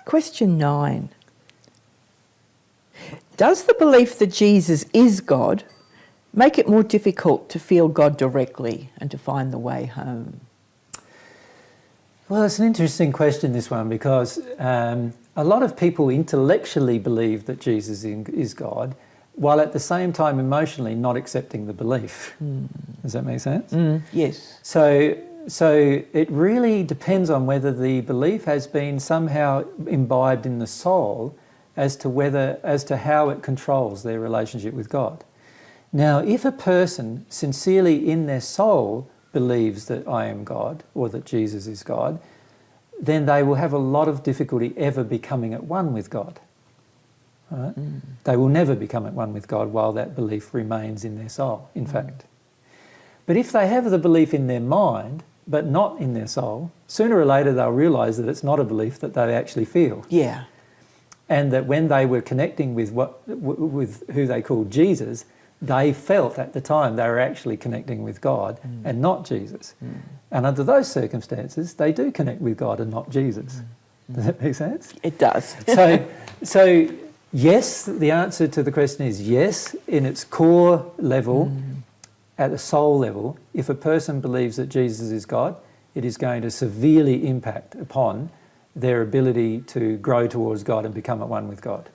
Question 9. Does the belief that Jesus is God make it more difficult to feel God directly and to find the way home? Well, it's an interesting question, this one, because a lot of people intellectually believe that Jesus is God, while at the same time emotionally not accepting the belief. Does that make sense? Yes. So it really depends on whether the belief has been somehow imbibed in the soul as to how it controls their relationship with God. Now, if a person sincerely in their soul believes that I am God or that Jesus is God, then they will have a lot of difficulty ever becoming at one with God. Right? They will never become at one with God while that belief remains in their soul, in fact. But if they have the belief in their mind, but not in their soul, sooner or later they'll realise that it's not a belief that they actually feel. Yeah. And that when they were connecting with who they called Jesus, they felt at the time they were actually connecting with God and not Jesus. And under those circumstances, they do connect with God and not Jesus. Does that make sense? It does. So yes, the answer to the question is yes, in its core level, at the soul level, if a person believes that Jesus is God, it is going to severely impact upon their ability to grow towards God and become at one with God.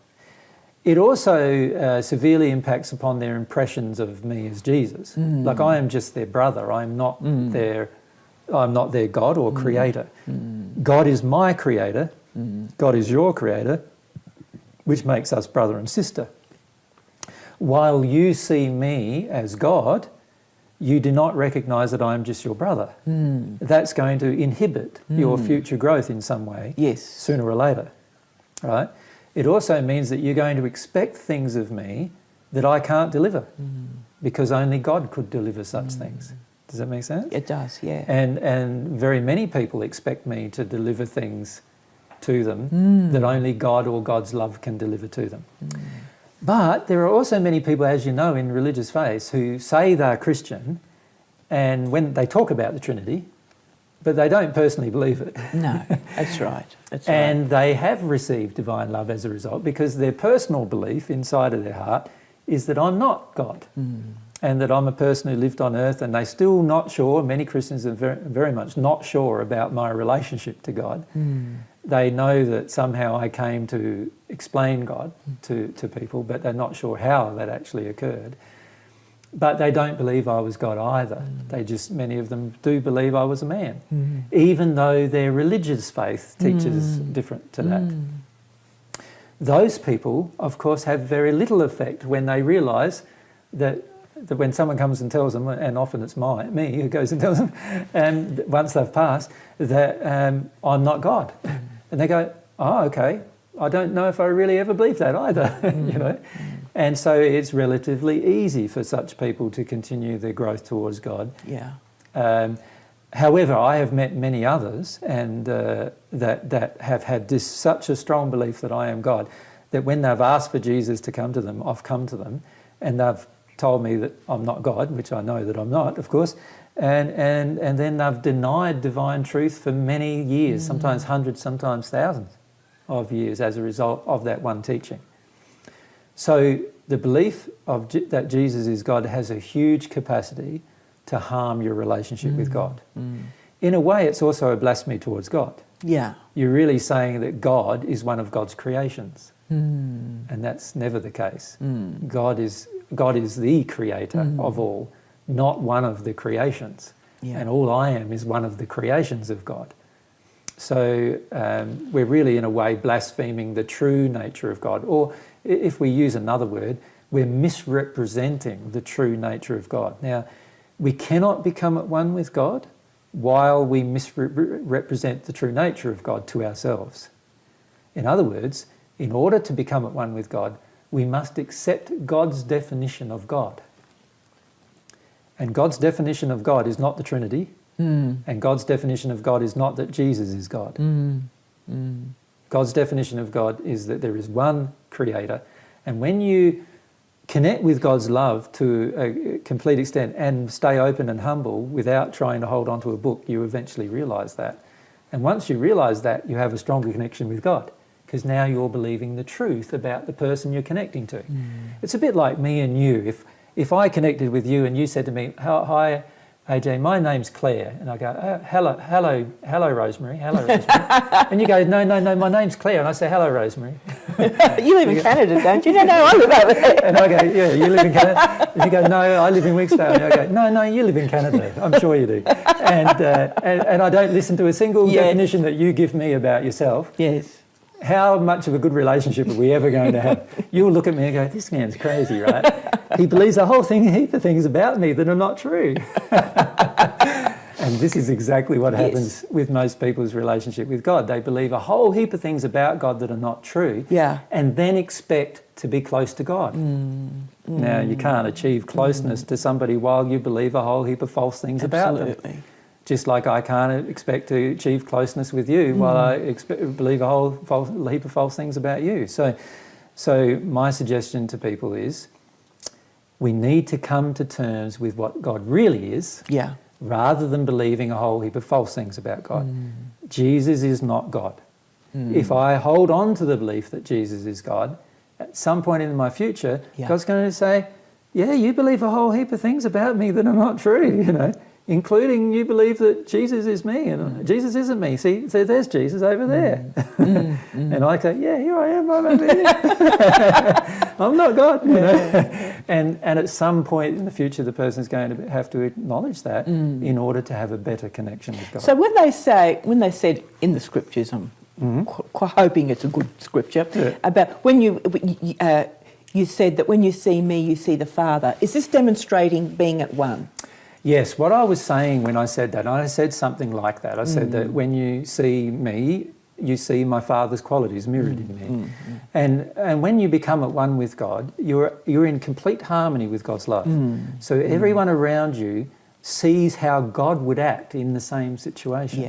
It also severely impacts upon their impressions of me as Jesus. Like, I am just their brother. I'm not their God or creator. God is my creator. God is your creator, which makes us brother and sister. While you see me as God, you do not recognise that I am just your brother. That's going to inhibit your future growth in some way, sooner or later, right? It also means that you're going to expect things of me that I can't deliver, because only God could deliver such things. Does that make sense? It does, yeah. And very many people expect me to deliver things to them that only God or God's love can deliver to them. But there are also many people, as you know, in religious faiths who say they're Christian, and when they talk about the Trinity, but they don't personally believe it. No, that's right. That's and they have received divine love as a result, because their personal belief inside of their heart is that I'm not God, and that I'm a person who lived on earth, and they're still not sure. Many Christians are very, very much not sure about my relationship to God. They know that somehow I came to explain God to people, but they're not sure how that actually occurred. But they don't believe I was God either. Many of them do believe I was a man, even though their religious faith teaches different to that. Those people, of course, have very little effect when they realise that when someone comes and tells them, and often it's me who goes and tells them, and once they've passed, that I'm not God. And they go, oh, okay, I don't know if I really ever believed that either, you know. And so it's relatively easy for such people to continue their growth towards God. Yeah. However, I have met many others and that have had such a strong belief that I am God, that when they've asked for Jesus to come to them, I've come to them, and they've told me that I'm not God, which I know that I'm not, of course, and then they've denied divine truth for many years, sometimes hundreds, sometimes thousands of years as a result of that one teaching. So the belief that Jesus is God has a huge capacity to harm your relationship with God. In a way, it's also a blasphemy towards God. Yeah. You're really saying that God is one of God's creations, and that's never the case. God is the creator of all, not one of the creations. Yeah. And all I am is one of the creations of God. So we're really, in a way, blaspheming the true nature of God. Or if we use another word, we're misrepresenting the true nature of God. Now, we cannot become at one with God while we misrepresent the true nature of God to ourselves. In other words, in order to become at one with God, we must accept God's definition of God. And God's definition of God is not the Trinity, and God's definition of God is not that Jesus is God. God's definition of God is that there is one creator, and when you connect with God's love to a complete extent and stay open and humble without trying to hold on to a book, you eventually realise that. And once you realise that, you have a stronger connection with God, because now you're believing the truth about the person you're connecting to. It's a bit like me and you. If I connected with you and you said to me, "Hi, AJ, my name's Claire," and I go, "Oh, hello, Rosemary, hello, Rosemary," and you go, "No, my name's Claire," and I say, "Hello, Rosemary." You live in Canada, don't you? No, I live over there. And I go, "Yeah, you live in Canada?" And you go, "No, I live in Wigsdale." And I go, "No, you live in Canada. I'm sure you do." And I don't listen to a single definition that you give me about yourself. Yes. How much of a good relationship are we ever going to have? You'll look at me and go, "This man's crazy, right? He believes a heap of things about me that are not true." And this is exactly what happens with most people's relationship with God. They believe a whole heap of things about God that are not true, and then expect to be close to God. Now, you can't achieve closeness to somebody while you believe a whole heap of false things about them. Just like I can't expect to achieve closeness with you while I believe a whole heap of false things about you. So my suggestion to people is we need to come to terms with what God really is, rather than believing a whole heap of false things about God. Jesus is not God. If I hold on to the belief that Jesus is God, at some point in my future, God's going to say, "Yeah, you believe a whole heap of things about me that are not true, including you believe that Jesus is me, and Jesus isn't me. See, so there's Jesus over there." And I say, "Yeah, here I am, I'm over here. I'm not God." And at some point in the future, the person's going to have to acknowledge that in order to have a better connection with God. So when they said in the scriptures, I'm quite hoping it's a good scripture, about when you said that when you see me, you see the Father. Is this demonstrating being at one? Yes, what I was saying when I said that, I said something like that. I said that when you see me, you see my Father's qualities mirrored in me. And when you become at one with God, you're in complete harmony with God's love. So everyone around you sees how God would act in the same situation.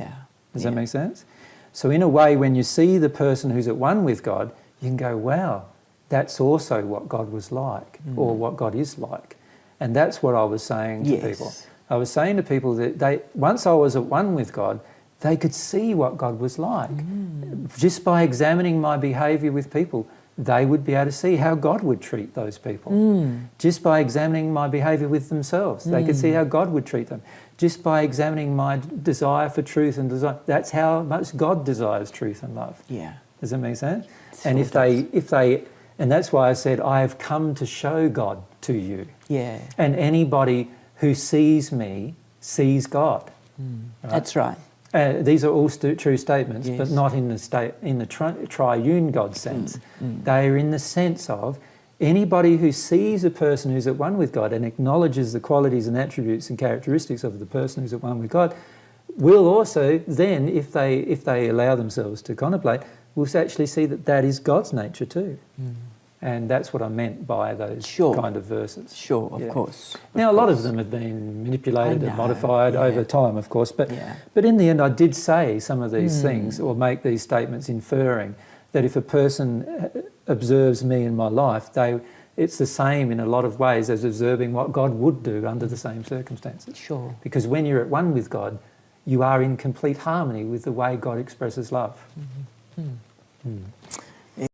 Does that make sense? So in a way, when you see the person who's at one with God, you can go, "Wow, that's also what God was like, or what God is like." And that's what I was saying to people. I was saying to people that once I was at one with God, they could see what God was like. Just by examining my behaviour with people, they would be able to see how God would treat those people. Just by examining my behaviour with themselves, they could see how God would treat them. Just by examining my desire for truth and desire, that's how much God desires truth and love. Does that make sense? And if they, and that's why I said, I have come to show God to you. And anybody who sees me sees God. Right? That's right. These are all true statements, but not in the triune God sense. They are in the sense of anybody who sees a person who's at one with God and acknowledges the qualities and attributes and characteristics of the person who's at one with God, will also then, if they allow themselves to contemplate, will actually see that that is God's nature too. And that's what I meant by those kind of verses. Of course. Now, a lot of them have been manipulated and modified over time, of course, but in the end I did say some of these things, or make these statements inferring that if a person observes me in my life, it's the same in a lot of ways as observing what God would do under the same circumstances. Because when you're at one with God, you are in complete harmony with the way God expresses love.